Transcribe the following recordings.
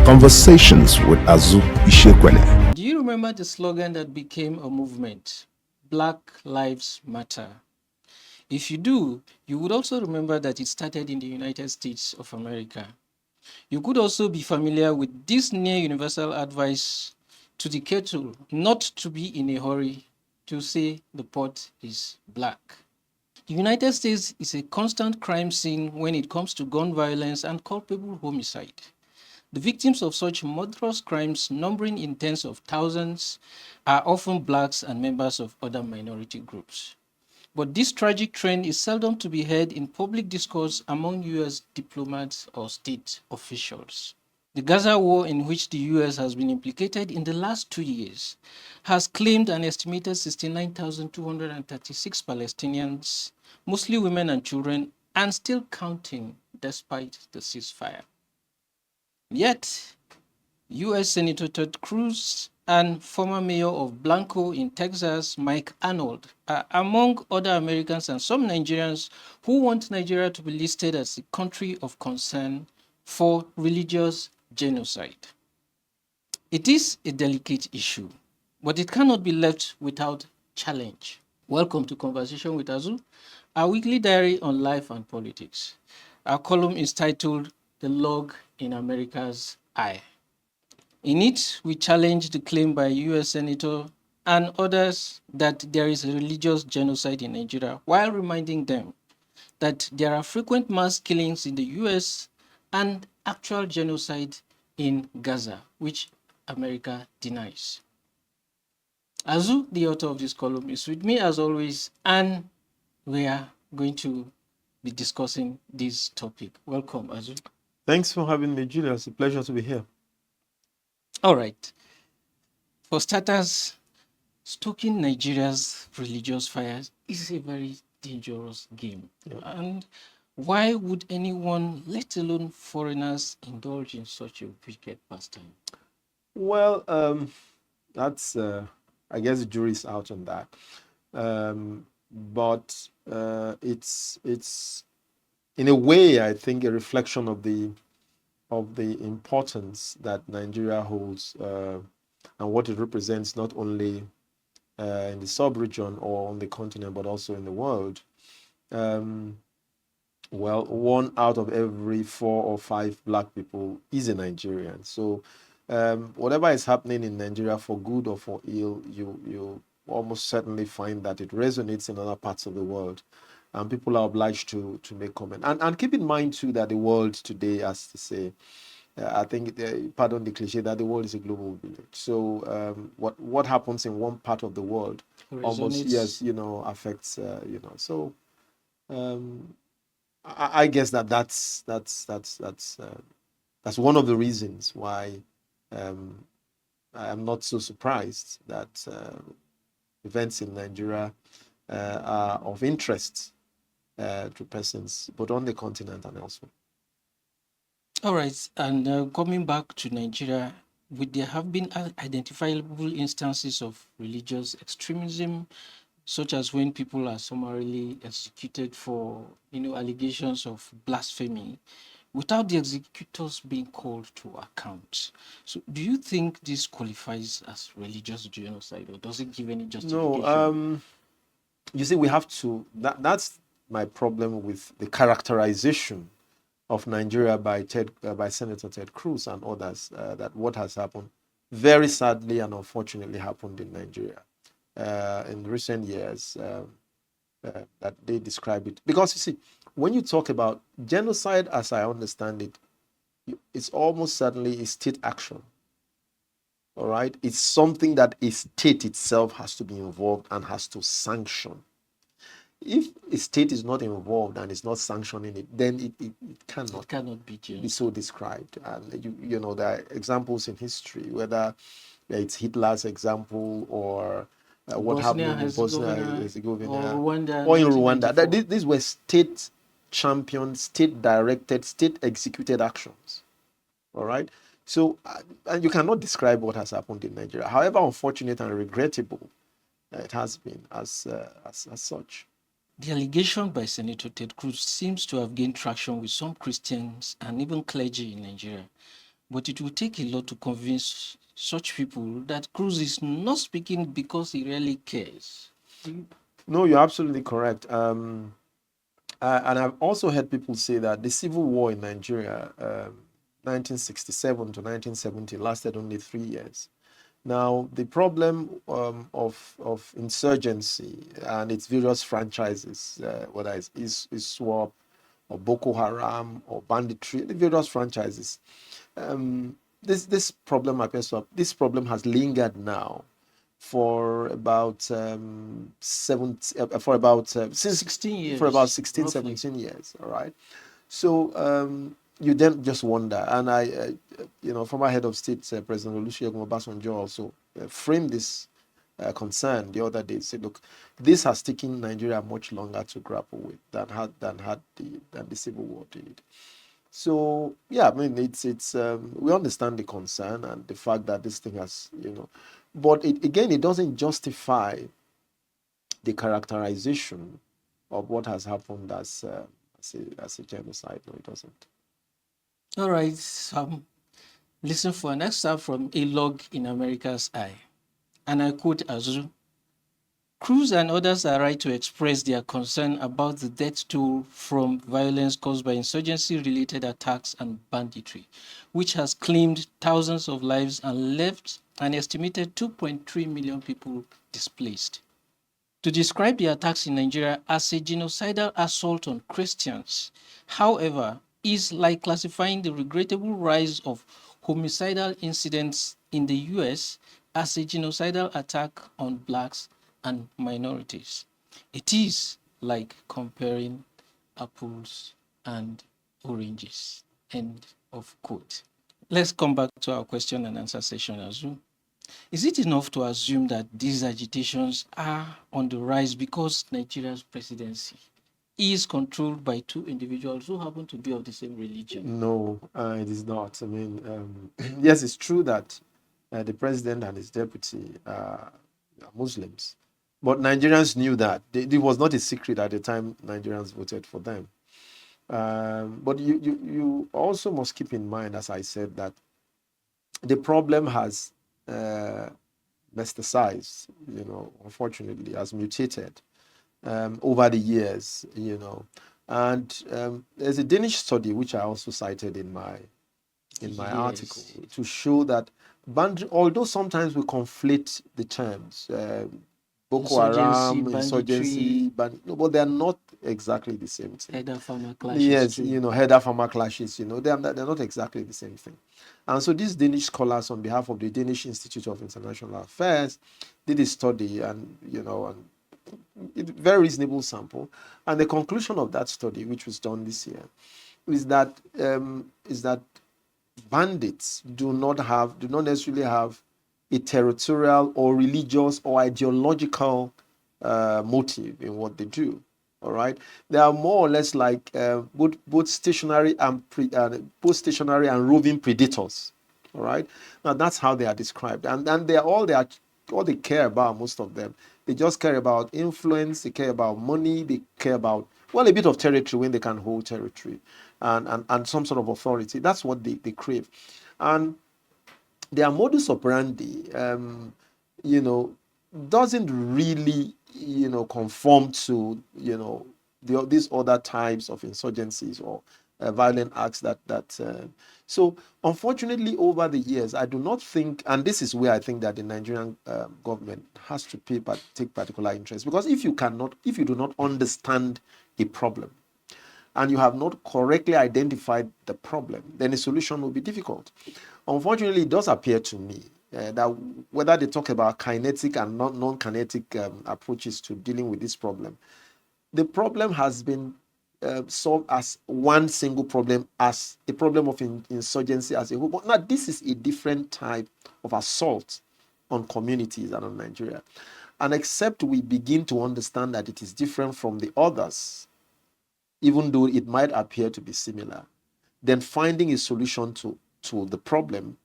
Conversations with Azu Ishekwene. Do you remember the slogan that became a movement? Black Lives Matter. If you do, you would also remember that it started in the United States of America. You could also be familiar with this near universal advice to the kettle not to be in a hurry to say the pot is black. The United States is a constant crime scene when it comes to gun violence and culpable homicide. The victims of such murderous crimes, numbering in tens of thousands, are often blacks and members of other minority groups. But this tragic trend is seldom to be heard in public discourse among US diplomats or state officials. The Gaza war, in which the US has been implicated in the last 2 years, has claimed an estimated 69,236 Palestinians, mostly women and children, and still counting despite the ceasefire. Yet, US Senator Ted Cruz and former mayor of Blanco in Texas, Mike Arnold, are among other Americans and some Nigerians who want Nigeria to be listed as a country of concern for religious genocide. It is a delicate issue, but it cannot be left without challenge. Welcome to Conversation with Azu, our weekly diary on life and politics. Our column is titled The Log in America's Eye. In it, we challenge the claim by US Senator and others that there is a religious genocide in Nigeria, while reminding them that there are frequent mass killings in the US and actual genocide in Gaza, which America denies. Azu, the author of this column, is with me as always, and we are going to be discussing this topic. Welcome, Azu. Thanks for having me, Julia. It's a pleasure to be here. All right. For starters, stoking Nigeria's religious fires is a very dangerous game. Yeah. And why would anyone, let alone foreigners, indulge in such a wicked pastime? Well, that's, I guess the jury's out on that. But it's in a way, I think, a reflection of the importance that Nigeria holds and what it represents not only in the sub-region or on the continent, but also in the world. Well, 1 out of every 4 or 5 black people is a Nigerian. So whatever is happening in Nigeria, for good or for ill, you almost certainly find that it resonates in other parts of the world. And people are obliged to make comment. And keep in mind, too, that the world today, as to say, I think, pardon the cliche, that the world is a global village. So what happens in one part of the world almost, yes, affects, So I guess that's one of the reasons why I am not so surprised that events in Nigeria are of interest to persons, both on the continent and elsewhere. All right, and coming back to Nigeria, there have been identifiable instances of religious extremism, such as when people are summarily executed for, allegations of blasphemy, without the executors being called to account. So, do you think this qualifies as religious genocide, or does it give any justification? No, you see, we have to. That's my problem with the characterization of Nigeria by Senator Ted Cruz and others, that what has happened very sadly and unfortunately happened in Nigeria in recent years, that they describe it. Because you see, when you talk about genocide, as I understand it, it's almost certainly a state action. All right? It's something that a state itself has to be involved and has to sanction. If a state is not involved and is not sanctioning it, then it cannot be so described. And you know, there are examples in history, whether it's Hitler's example or what happened in Bosnia and Herzegovina or in Rwanda. These were state championed, state directed, state executed actions. All right. So, and you cannot describe what has happened in Nigeria. However unfortunate and regrettable it has been as such. The allegation by Senator Ted Cruz seems to have gained traction with some Christians and even clergy in Nigeria. But it will take a lot to convince such people that Cruz is not speaking because he really cares. No, you're absolutely correct. And I've also heard people say that the civil war in Nigeria, 1967 to 1970, lasted only 3 years. Now, the problem of insurgency and its various franchises, whether it's SWAP or Boko Haram or banditry, the various franchises, this problem appears to have, this problem has lingered now for about 16 years. for about 16, roughly. 17 years. All right. So you then just wonder, and former head of state, President Olusegun Obasanjo, also framed this concern the other day. Said, look, this has taken Nigeria much longer to grapple with than the civil war did. So yeah, I mean, it's we understand the concern and the fact that this thing has, but it doesn't justify the characterization of what has happened as a genocide. No, it doesn't. All right. Listen for an excerpt from A Log in America's Eye. And I quote Azu: Cruz and others are right to express their concern about the death toll from violence caused by insurgency-related attacks and banditry, which has claimed thousands of lives and left an estimated 2.3 million people displaced. To describe the attacks in Nigeria as a genocidal assault on Christians, however, is like classifying the regrettable rise of homicidal incidents in the US as a genocidal attack on blacks and minorities. It is like comparing apples and oranges. End of quote. Let's come back to our question and answer session, Azu. Is it enough to assume that these agitations are on the rise because Nigeria's presidency is controlled by two individuals who happen to be of the same religion? No, it is not. I mean, yes, it's true that the president and his deputy are Muslims, but Nigerians knew that. It was not a secret at the time Nigerians voted for them. But you also must keep in mind, as I said, that the problem has metastasized, unfortunately, has mutated over the years, And there's a Danish study which I also cited in my article to show that although sometimes we conflate the terms, Boko Haram, insurgency, but they are not exactly the same thing. Header farmer clashes. Yes, header farmer clashes, they're not exactly the same thing. And so these Danish scholars, on behalf of the Danish Institute of International Affairs, did a study, and very reasonable sample. And the conclusion of that study, which was done this year, is that bandits do not necessarily have a territorial or religious or ideological motive in what they do. All right, they are more or less like both stationary and roving predators. All right, now that's how they are described, and they are all they care about, most of them. They just care about influence, they care about money, they care about, a bit of territory when they can hold territory, and some sort of authority. That's what they crave. And their modus operandi, doesn't really, conform to, these other types of insurgencies or violent acts so unfortunately, over the years, I do not think, and this is where I think that the Nigerian government has to take particular interest, because if you do not understand a problem and you have not correctly identified the problem, then a solution will be difficult. Unfortunately, it does appear to me that whether they talk about kinetic and non-kinetic approaches to dealing with this problem, the problem has been solved as one single problem, as a problem of insurgency as a whole. But now this is a different type of assault on communities and on Nigeria. And except we begin to understand that it is different from the others, even though it might appear to be similar, then finding a solution to the problem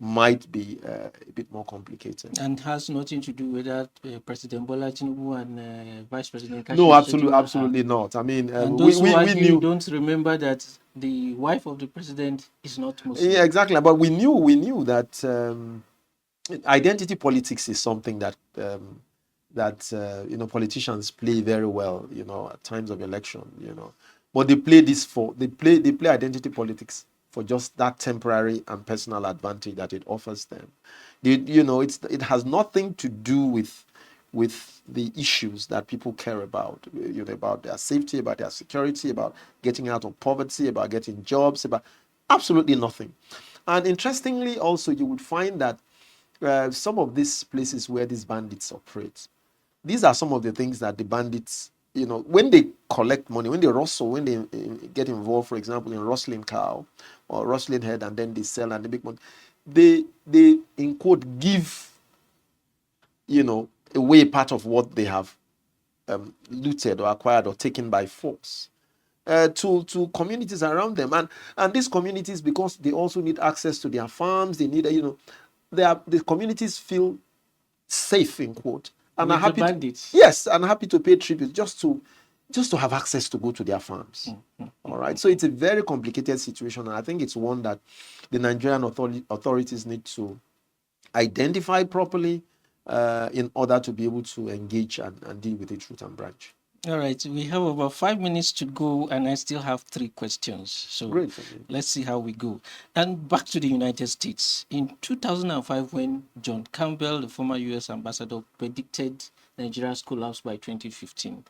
might be a bit more complicated. And has nothing to do with that President Bola Tinubu and Vice President Kashim No, absolutely, Shettima absolutely not. I mean, and we, those who we, we argue knew. don't remember that the wife of the president is not Muslim. Yeah, exactly. But we knew that identity politics is something that politicians play very well, at times of election, but they play identity politics for just that temporary and personal advantage that it offers them. It has nothing to do with the issues that people care about, about their safety, about their security, about getting out of poverty, about getting jobs, about absolutely nothing. And interestingly, also, you would find that some of these places where these bandits operate, these are some of the things that the bandits, when they collect money, when they rustle, when they get involved, for example, in rustling cow or rustling head, and then they sell and they make money, they in quote give, away part of what they have looted or acquired or taken by force to communities around them, and these communities, because they also need access to their farms, they need the communities feel safe, in quote, and With are happy the bandits. yes, and happy to pay tribute just to have access to go to their farms. All right, so it's a very complicated situation, and I think it's one that the Nigerian authorities need to identify properly in order to be able to engage and deal with it root and branch. All right, we have about 5 minutes to go, and I still have 3 questions. So Great. let's see how we go. And back to the United States. In 2005, when John Campbell, the former U.S. ambassador, predicted Nigeria's collapse by 2015,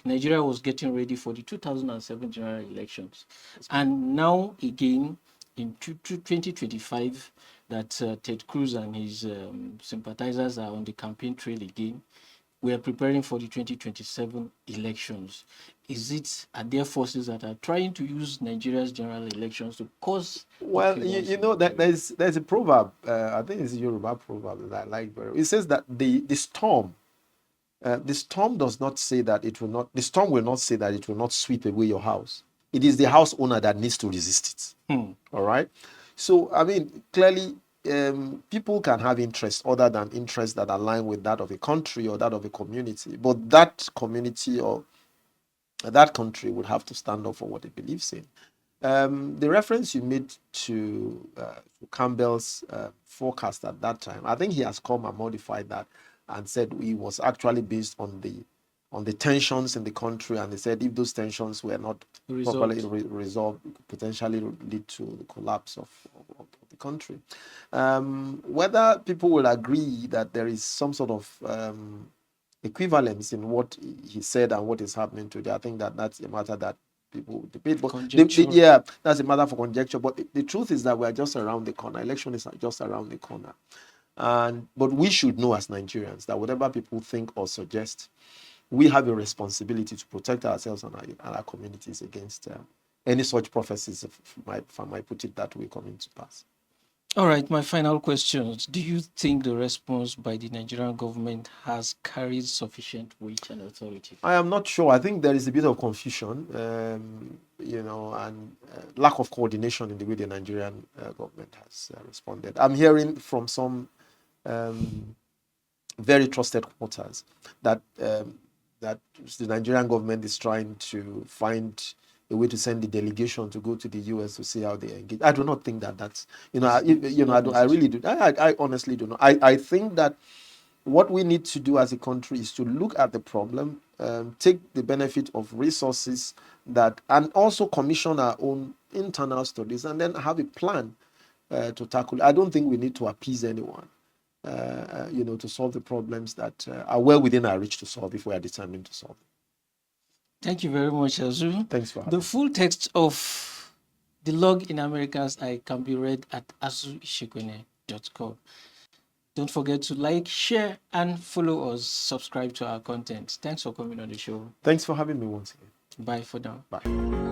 Nigeria was getting ready for the 2007 general elections. And now again, in 2025, that Ted Cruz and his sympathizers are on the campaign trail again. We are preparing for the 2027 elections. Are there forces that are trying to use Nigeria's general elections to cause? Well, that there's a proverb. I think it's a Yoruba proverb that I like very well. It says that the storm does not say that it will not. The storm will not say that it will not sweep away your house. It is the house owner that needs to resist it. All right. So I mean, clearly, people can have interests other than interests that align with that of a country or that of a community, but that community or that country would have to stand up for what it believes in. The reference you made to Campbell's forecast at that time, I think he has come and modified that and said it was actually based on the tensions in the country, and they said if those tensions were not properly resolved, it could potentially lead to the collapse of the country. Whether people will agree that there is some sort of equivalence in what he said and what is happening today, I think that's a matter that people debate. But that's a matter for conjecture. But the truth is that we are just around the corner. Election is just around the corner. But we should know as Nigerians that whatever people think or suggest, we have a responsibility to protect ourselves and our communities against any such prophecies, if I might put it that way, coming to pass. All right, my final questions. Do you think the response by the Nigerian government has carried sufficient weight and authority? I am not sure. I think there is a bit of confusion, and lack of coordination in the way the Nigerian government has responded. I'm hearing from some very trusted quarters that the Nigerian government is trying to find a way to send the delegation to go to the US to see how they engage. I do not think that's, I really do. I honestly do not. I think that what we need to do as a country is to look at the problem, take the benefit of resources and also commission our own internal studies and then have a plan to tackle. I don't think we need to appease anyone, to solve the problems that are well within our reach to solve if we are determined to solve them. Thank you very much, Azu. Thanks for having me. The full text of The Log in America's Eye can be read at azuishekwene.com. Don't forget to like, share, and follow us. Subscribe to our content. Thanks for coming on the show. Thanks for having me once again. Bye for now. Bye.